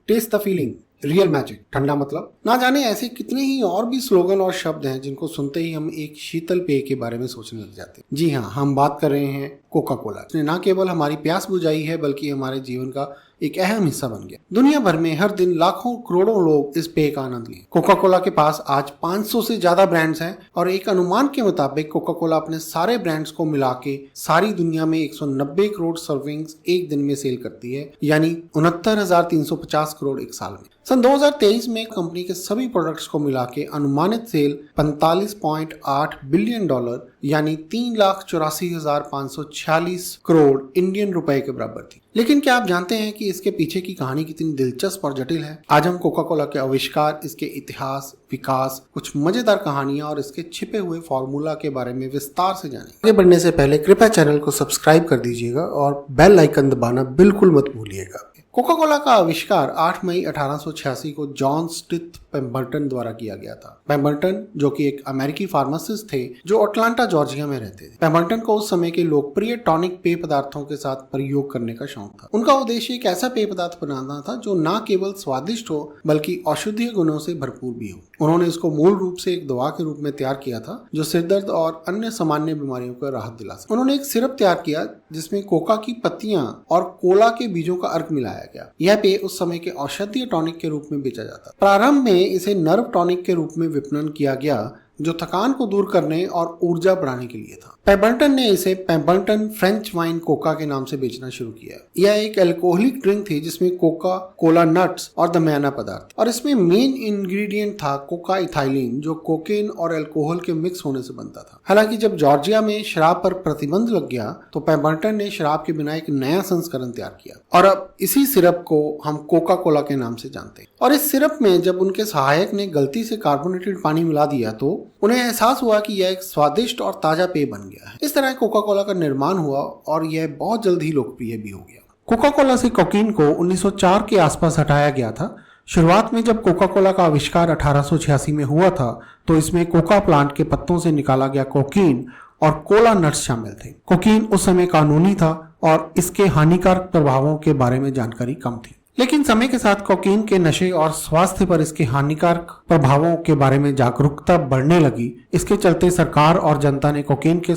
Test the feeling, real magic, ठंडा मतलब। ना जाने ऐसे कितने ही और भी स्लोगन और शब्द हैं जिनको सुनते ही हम एक शीतल पेय के बारे में सोचने लग जाते हैं। जी हाँ, हम बात कर रहे हैं कोका कोला। इसने ना केवल हमारी प्यास बुझाई है बल्कि हमारे जीवन का एक अहम हिस्सा बन गया। दुनिया भर में हर दिन लाखों करोड़ों लोग इस पेय का आनंद लें। कोका कोला के पास आज 500 से ज्यादा ब्रांड्स हैं और एक अनुमान के मुताबिक कोका कोला अपने सारे ब्रांड्स को मिला के सारी दुनिया में 190 करोड़ सर्विंग्स एक दिन में सेल करती है, यानी 69,350 करोड़ एक साल में। सन 2023 में कंपनी के सभी प्रोडक्ट्स को मिला के अनुमानित सेल $45.8 बिलियन यानी 3,84,546 करोड़ इंडियन रुपए के बराबर थी। लेकिन क्या आप जानते हैं कि इसके पीछे की कहानी कितनी दिलचस्प और जटिल है? आज हम कोका कोला के आविष्कार, इसके इतिहास, विकास, कुछ मजेदार कहानियां और इसके छिपे हुए फॉर्मूला के बारे में विस्तार से जानेंगे। आगे बढ़ने से पहले कृपया चैनल को सब्सक्राइब कर दीजिएगा और बेल आइकन दबाना बिल्कुल मत भूलिएगा। कोका कोला का आविष्कार 8 मई 1886 को जॉन स्टिथ पेम्बरटन द्वारा किया गया था। पेम्बरटन, जो कि एक अमेरिकी फार्मासिस्ट थे जो अटलांटा जॉर्जिया में रहते थे। पेम्बरटन को उस समय के लोकप्रिय टॉनिक पेय पदार्थों के साथ प्रयोग करने का शौक था। उनका उद्देश्य एक ऐसा पेय पदार्थ बनाना था जो न केवल स्वादिष्ट हो बल्कि औषधीय गुणों से भरपूर भी हो। उन्होंने इसको मूल रूप से एक दवा के रूप में तैयार किया था जो सिरदर्द और अन्य सामान्य बीमारियों को राहत दिला सके। उन्होंने एक सिरप तैयार किया जिसमें कोका की पत्तियां और कोला के बीजों का अर्क मिलाया गया। यह पेय उस समय के औषधीय टॉनिक के रूप में बेचा जाता। प्रारंभ में इसे नर्व टॉनिक के रूप में विपणन किया गया जो थकान को दूर करने और ऊर्जा बढ़ाने के लिए था। पेम्बरटन ने इसे पेम्बरटन फ्रेंच वाइन कोका के नाम से बेचना शुरू किया। यह एक अल्कोहलिक ड्रिंक थी जिसमें कोका कोला नट्स और दरमियाना पदार्थ, और इसमें मेन इंग्रेडिएंट था कोका इथाइलिन जो कोकेन और अल्कोहल के मिक्स होने से बनता था। हालांकि जब जॉर्जिया में शराब पर प्रतिबंध लग गया तो पेम्बरटन ने शराब के बिना एक नया संस्करण तैयार किया और अब इसी सिरप को हम कोका कोला के नाम से जानते हैं। और इस सिरप में जब उनके सहायक ने गलती से कार्बोनेटेड पानी मिला दिया तो उन्हें एहसास हुआ कि यह एक स्वादिष्ट और ताजा पेय बन गया है। इस तरह कोका कोला का निर्माण हुआ और यह बहुत जल्द ही लोकप्रिय भी हो गया। कोका कोला से कोकीन को 1904 के आसपास हटाया गया था। शुरुआत में जब कोका कोला का आविष्कार 1886 में हुआ था तो इसमें कोका प्लांट के पत्तों से निकाला गया कोकीन और कोला नट्स शामिल थे। कोकीन उस समय कानूनी था और इसके हानिकारक प्रभावों के बारे में जानकारी कम थी। लेकिन समय के साथ कोकीन के नशे और स्वास्थ्य पर इसके हानिकारक प्रभावों के बारे में जागरूकता बढ़ने लगी। इसके चलते सरकार और जनता ने कोकीन के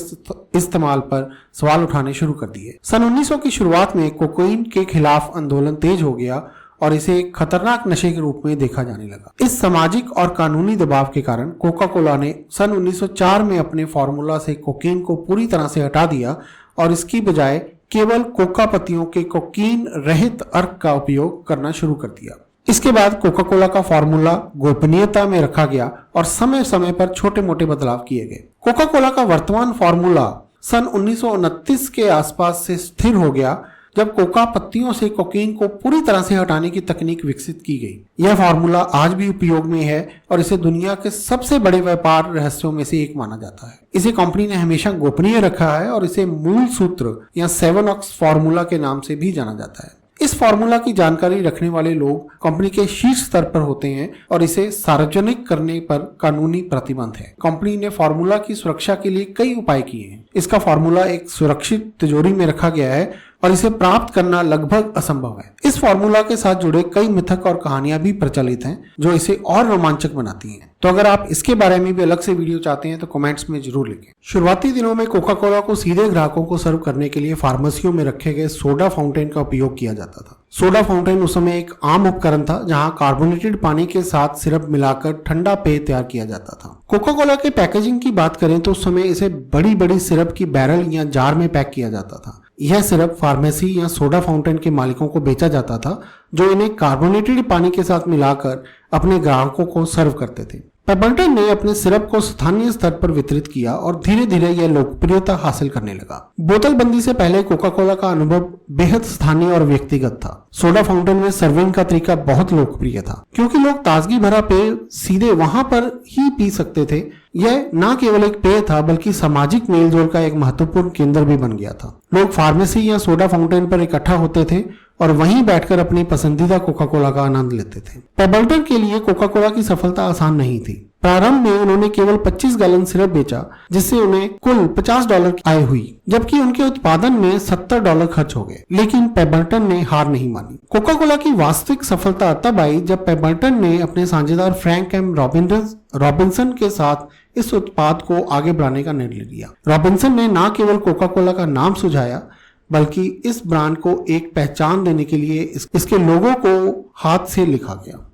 इस्तेमाल पर सवाल उठाने शुरू कर दिए। सन 1900 की शुरुआत में कोकीन के खिलाफ आंदोलन तेज हो गया और इसे एक खतरनाक नशे के रूप में देखा जाने लगा। इस सामाजिक और कानूनी दबाव के कारण कोका कोला ने सन 1904 में अपने फॉर्मूला से कोकीन को पूरी तरह से हटा दिया और इसकी बजाय केवल कोका पत्तियों के कोकीन रहित अर्क का उपयोग करना शुरू कर दिया। इसके बाद कोका कोला का फॉर्मूला गोपनीयता में रखा गया और समय समय पर छोटे मोटे बदलाव किए गए। कोका कोला का वर्तमान फॉर्मूला सन 1929 के आसपास से स्थिर हो गया जब कोका पत्तियों से कोकीन को पूरी तरह से हटाने की तकनीक विकसित की गई। यह फार्मूला आज भी उपयोग में है और इसे दुनिया के सबसे बड़े व्यापार रहस्यों में से एक माना जाता है। इसे कंपनी ने हमेशा गोपनीय रखा है और इसे मूल सूत्र या 7 ऑक्स फार्मूला के नाम से भी जाना जाता है। इस फार्मूला की जानकारी रखने वाले लोग कंपनी के शीर्ष स्तर पर होते हैं और इसे सार्वजनिक करने पर कानूनी प्रतिबंध है। कंपनी ने फार्मूला की सुरक्षा के लिए कई उपाय किए हैं। इसका फार्मूला एक सुरक्षित तिजोरी में रखा गया है और इसे प्राप्त करना लगभग असंभव है। इस फार्मूला के साथ जुड़े कई मिथक और कहानियां भी प्रचलित हैं जो इसे और रोमांचक बनाती हैं। तो अगर आप इसके बारे में भी अलग से वीडियो चाहते हैं तो कमेंट्स में जरूर लिखें। शुरुआती दिनों में कोका कोला को सीधे ग्राहकों को सर्व करने के लिए फार्मेसियों में रखे गए सोडा फाउंटेन का उपयोग किया जाता था। सोडा फाउंटेन उस समय एक आम उपकरण था जहां कार्बोनेटेड पानी के साथ सिरप मिलाकर ठंडा पेय तैयार किया जाता था। कोका कोला के पैकेजिंग की बात करें तो उस समय इसे बड़ी बड़ी सिरप की बैरल या जार में पैक किया जाता था। यह सिरप फार्मेसी या सोडा फाउंटेन के मालिकों को बेचा जाता था जो इन्हें कार्बोनेटेड पानी के साथ मिलाकर अपने ग्राहकों को सर्व करते थे। पेम्बरटन ने अपने सिरप को स्थानीय स्तर पर वितरित किया और धीरे धीरे यह लोकप्रियता हासिल करने लगा। बोतलबंदी से पहले कोका कोला का अनुभव बेहद स्थानीय और व्यक्तिगत था। सोडा फाउंटेन में सर्विंग का तरीका बहुत लोकप्रिय था क्योंकि लोग ताजगी भरा पेय सीधे वहां पर ही पी सकते थे। यह न केवल एक पेय था बल्कि सामाजिक मेलजोल का एक महत्वपूर्ण केंद्र भी बन गया था। लोग फार्मेसी या सोडा फाउंटेन पर इकट्ठा होते थे और वहीं बैठकर अपनी पसंदीदा कोका कोला का आनंद लेते थे। पेम्बरटन के लिए कोका कोला की सफलता आसान नहीं थी। प्रारंभ में उन्होंने केवल 25 गैलन सिरप बेचा, जिससे उन्हें कुल $50 की आय हुई, जबकि उनके उत्पादन में $70 खर्च हो गए। लेकिन पेबरटन ने हार नहीं मानी। कोका कोला की वास्तविक सफलता तब आई जब पेबरटन ने अपने साझेदार फ्रैंक एम रॉबिन्सन के साथ इस उत्पाद को आगे बढ़ाने का निर्णय लिया। रॉबिन्सन ने न केवल कोका कोला का नाम सुझाया, बल्कि इस ब्रांड को एक पहचान देने के लिए इसके लोगों को हाथ से लिखा गया।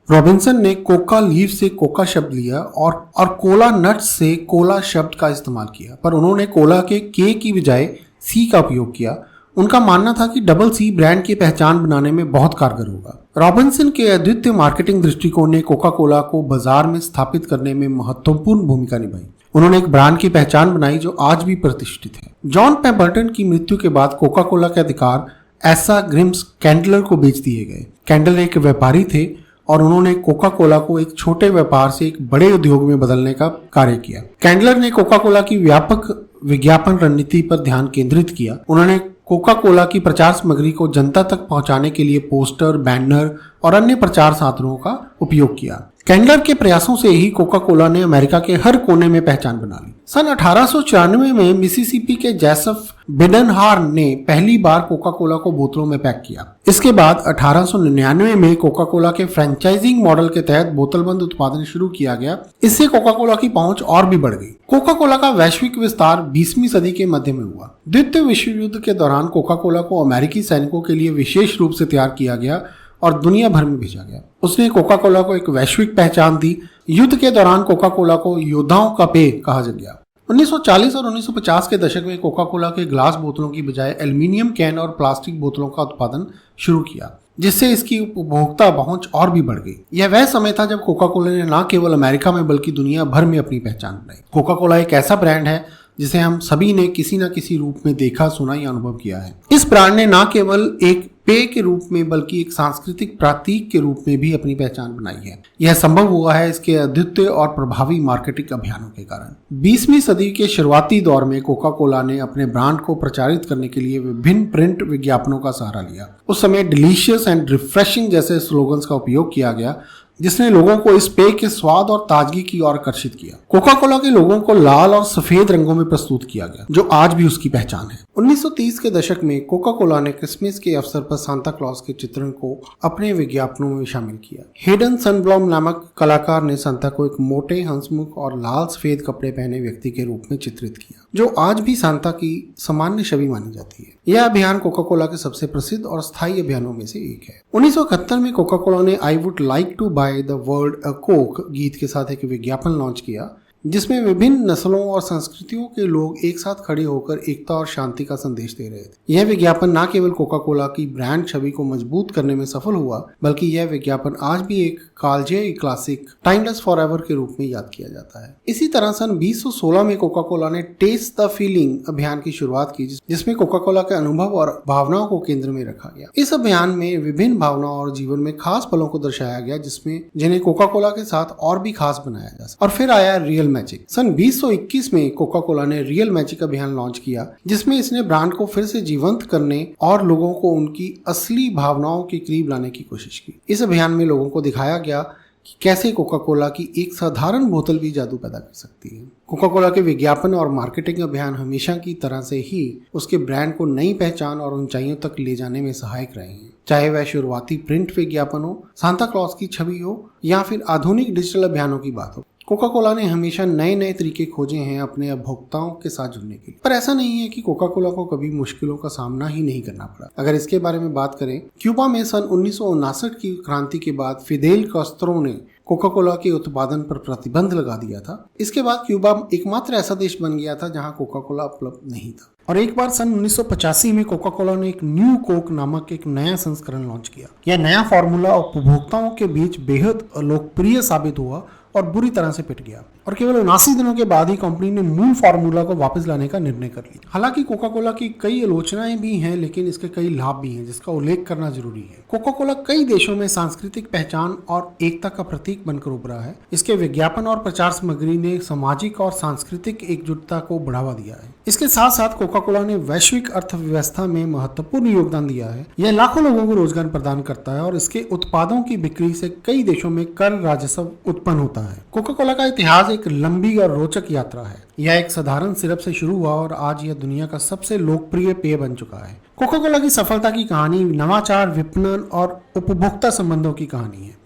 रॉबिन्सन ने कोका लीफ से कोका शब्द लिया और कोला नट्स से कोला शब्द का इस्तेमाल किया, पर उन्होंने कोला के के की बजाय सी का उपयोग किया। उनका मानना था कि डबल सी ब्रांड की पहचान बनाने में बहुत कारगर होगा। रॉबिन्सन के अद्वितीय मार्केटिंग दृष्टिकोण ने कोका कोला को बाजार में स्थापित करने में महत्वपूर्ण भूमिका निभाई। उन्होंने एक ब्रांड की पहचान बनाई जो आज भी प्रतिष्ठित है। जॉन पेबरटन की मृत्यु के बाद कोका कोला के अधिकार एसा ग्रिम्स कैंडलर को बेच दिए गए। कैंडलर एक व्यापारी थे और उन्होंने कोका कोला को एक छोटे व्यापार से एक बड़े उद्योग में बदलने का कार्य किया। कैंडलर ने कोका कोला की व्यापक विज्ञापन रणनीति पर ध्यान केंद्रित किया। उन्होंने कोका कोला की प्रचार सामग्री को जनता तक पहुंचाने के लिए पोस्टर, बैनर और अन्य प्रचार साधनों का उपयोग किया। कैंडलर के प्रयासों से ही कोका कोला ने अमेरिका के हर कोने में पहचान बना ली। सन 1894 में मिसिसिपी के जोसेफ बिडनहार ने पहली बार कोका कोला को बोतलों में पैक किया। इसके बाद 1899 में कोका कोला के फ्रेंचाइजिंग मॉडल के तहत बोतलबंद उत्पादन शुरू किया गया। इससे कोका कोला की पहुंच और भी बढ़ गई। कोका कोला का वैश्विक विस्तार 20वीं सदी के मध्य में हुआ। द्वितीय विश्व युद्ध के दौरान कोका कोला को अमेरिकी सैनिकों के लिए विशेष रूप से तैयार किया गया और दुनिया भर में भेजा गया। उसने कोका कोला को एक वैश्विक पहचान दी। युद्ध के दौरान कोका कोला को योद्धाओं का पेय कहा गया। 1940 और 1950 के दशक में कोका कोला के ग्लास बोतलों की बजाय एल्युमिनियम कैन और प्लास्टिक बोतलों का उत्पादन शुरू किया, जिससे इसकी उपभोक्ता पहुंच और भी बढ़ गई। यह वह समय था जब कोका कोला ने न केवल अमेरिका में बल्कि दुनिया भर में अपनी पहचान बनाई। कोका कोला एक ऐसा ब्रांड है जिसे हम सभी ने किसी न किसी रूप में देखा, सुना या अनुभव किया है। इस ब्रांड ने न केवल एक पेय के रूप में बल्कि एक सांस्कृतिक प्रतीक के रूप में भी अपनी पहचान बनाई है। यह संभव हुआ है इसके अद्वितीय और प्रभावी मार्केटिंग अभियानों के कारण। 20वीं सदी के शुरुआती दौर में कोका कोला ने अपने ब्रांड को प्रचारित करने के लिए विभिन्न प्रिंट विज्ञापनों का सहारा लिया। उस समय डिलीशियस एंड रिफ्रेशिंग जैसे स्लोगन्स का उपयोग किया गया, जिसने लोगों को इस पेय के स्वाद और ताजगी की ओर आकर्षित किया। कोका कोला के लोगों को लाल और सफेद रंगों में प्रस्तुत किया गया, जो आज भी उसकी पहचान है। 1930 के दशक में कोका कोला ने क्रिसमस के अवसर पर सांता क्लॉज के चित्रण को अपने विज्ञापनों में शामिल किया। हेडन सनब्लॉम नामक कलाकार ने सांता को एक मोटे, हंसमुख और लाल सफेद कपड़े पहने व्यक्ति के रूप में चित्रित किया, जो आज भी सांता की सामान्य छवि मानी जाती है। यह अभियान कोका कोला के सबसे प्रसिद्ध और स्थायी अभियानों में से एक है। 1971 में कोका कोला ने I would like to buy the world a Coke गीत के साथ एक विज्ञापन लॉन्च किया, जिसमें विभिन्न नस्लों और संस्कृतियों के लोग एक साथ खड़े होकर एकता और शांति का संदेश दे रहे थे। यह विज्ञापन न केवल कोका कोला की ब्रांड छवि को मजबूत करने में सफल हुआ, बल्कि यह विज्ञापन आज भी एक कालजयी क्लासिक टाइमलेस फॉरएवर के रूप में याद किया जाता है। इसी तरह सन 2016 में कोका कोला ने टेस्ट द फीलिंग अभियान की शुरुआत की, जिसमें कोका कोला के अनुभव और भावनाओं को केंद्र में रखा गया। इस अभियान में विभिन्न भावनाओं और जीवन में खास पलों को दर्शाया गया, जिन्हें कोका कोला के साथ और भी खास बनाया जा सके। और फिर आया रियल मैजिक। सन 2021 में कोका कोला ने रियल मैजिक अभियान लॉन्च किया, जिसमें इसने ब्रांड को फिर से जीवंत करने और लोगों को उनकी असली भावनाओं के करीब लाने की कोशिश की। इस अभियान में लोगों को दिखाया गया कि कैसे कोका कोला की एक साधारण बोतल भी जादू पैदा कर सकती है। कोका कोला के विज्ञापन और मार्केटिंग अभियान हमेशा की तरह से ही उसके ब्रांड को नई पहचान और ऊंचाइयों तक ले जाने में सहायक रहे हैं, चाहे वह शुरुआती प्रिंट विज्ञापन हो, सांता क्लॉज की छवि हो या फिर आधुनिक डिजिटल अभियानों की बात हो। कोका कोला ने हमेशा नए नए तरीके खोजे हैं अपने उपभोक्ताओं के साथ जुड़ने के लिए। पर ऐसा नहीं है कि कोका कोला को कभी मुश्किलों का सामना ही नहीं करना पड़ा। अगर इसके बारे में बात करें, क्यूबा में सन 1959 की क्रांति के बाद फिदेल कास्त्रो ने कोका कोला के उत्पादन पर प्रतिबंध लगा दिया था। इसके बाद क्यूबा एकमात्र ऐसा देश बन गया था जहां कोका कोला उपलब्ध नहीं था। और एक बार सन 1985 में कोका कोला ने एक न्यू कोक नामक एक नया संस्करण लॉन्च किया। यह नया फॉर्मूला उपभोक्ताओं के बीच बेहद लोकप्रिय साबित हुआ और बुरी तरह से पिट गया। और केवल 79 दिनों के बाद ही कंपनी ने मूल फार्मूला को वापस लाने का निर्णय कर लिया। हालांकि कोका कोला की कई आलोचनाएं भी हैं, लेकिन इसके कई लाभ भी हैं जिसका उल्लेख करना जरूरी है। कोका कोला कई देशों में सांस्कृतिक पहचान और एकता का प्रतीक बनकर उभरा है। इसके विज्ञापन और प्रचार सामग्री ने सामाजिक और सांस्कृतिक एकजुटता को बढ़ावा दिया है। इसके साथ साथ कोका कोला ने वैश्विक अर्थव्यवस्था में महत्वपूर्ण योगदान दिया है। यह लाखों लोगों को रोजगार प्रदान करता है और इसके उत्पादों की बिक्री से कई देशों में कर राजस्व उत्पन्न होता है। कोका कोला का इतिहास एक लंबी और रोचक यात्रा है। यह एक साधारण सिरप से शुरू हुआ और आज यह दुनिया का सबसे लोकप्रिय पेय बन चुका है। कोका कोला की सफलता की कहानी नवाचार, विपणन और उपभोक्ता संबंधों की कहानी है।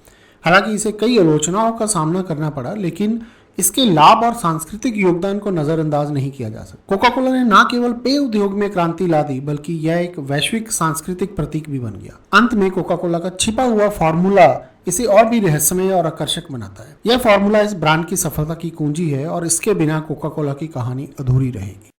हालांकि इसे कई आलोचनाओं का सामना करना पड़ा, लेकिन इसके लाभ और सांस्कृतिक योगदान को नजरअंदाज नहीं किया जा सकता। कोका कोला ने न केवल पेय उद्योग में क्रांति ला दी, बल्कि यह एक वैश्विक सांस्कृतिक प्रतीक भी बन गया। अंत में कोका कोला का छिपा हुआ फार्मूला इसे और भी रहस्यमय और आकर्षक बनाता है। यह फार्मूला इस ब्रांड की सफलता की कुंजी है और इसके बिना कोका कोला की कहानी अधूरी रहेगी।